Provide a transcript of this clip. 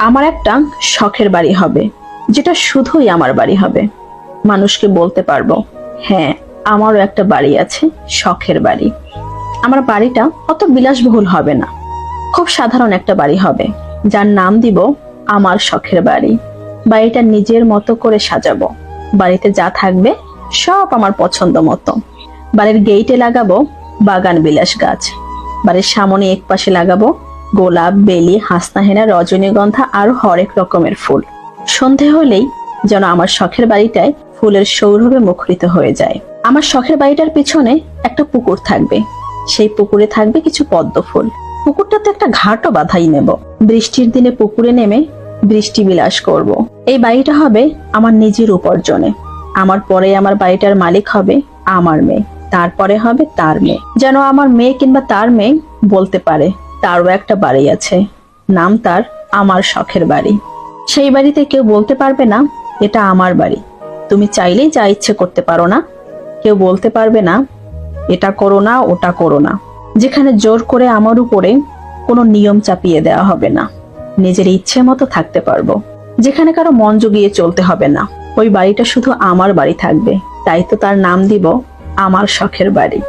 আমার একটা শখের বাড়ি হবে, যেটা শুধুই আমার বাড়ি হবে। মানুষকে বলতে পারবো, হ্যাঁ, আমারও একটা বাড়ি আছে, শখের বাড়ি। আমার বাড়িটা অত বিলাসবহুল হবে না, খুব সাধারণ একটা বাড়ি হবে, যার নাম দিব আমার শখের বাড়ি। বাড়িটা নিজের মতো করে সাজাবো। বাড়িতে যা থাকবে সব আমার পছন্দ মতো। বাড়ির গেইটে লাগাবো বাগান বিলাস গাছ। বাড়ির সামনে এক পাশে লাগাবো গোলাপ, বেলি, হাসনাহেনা, রজনীগন্ধা আর হরেক রকমের ফুল। সন্ধে হলেই যেন আমার শখের বাড়িটায় ফুলের সৌরভে মুখরিত হয়ে যায়। আমার শখের বাড়িটার পিছনে একটা পুকুর থাকবে, সেই পুকুরে থাকবে কিছু পদ্ম ফুল। পুকুরটাতে একটা ঘাটও বাঁধাই নেব। বৃষ্টির দিনে পুকুরে নেমে বৃষ্টি বিলাস করব। এই বাড়িটা হবে আমার নিজের উপার্জনে। আমার পরে আমার বাড়িটার মালিক হবে আমার মেয়ে, তারপরে হবে তার মেয়ে। যেন আমার মেয়ে কিংবা তার মেয়ে বলতে পারে তারও একটা বাড়ি আছে, নাম তার আমার শখের বাড়ি। সেই বাড়িতে কেউ বলতে পারবে না এটা আমার বাড়ি, তুমি চাইলেই যা ইচ্ছে করতে পারো না। কেউ বলতে পারবে না এটা করো না, ওটা করো না। যেখানে জোর করে আমার উপরে কোনো নিয়ম চাপিয়ে দেওয়া হবে না, নিজের ইচ্ছে মতো থাকতে পারবো। যেখানে কারো মন জুগিয়ে চলতে হবে না। ওই বাড়িটা শুধু আমার বাড়ি থাকবে, তাই তো তার নাম দিব আমার শখের বাড়ি।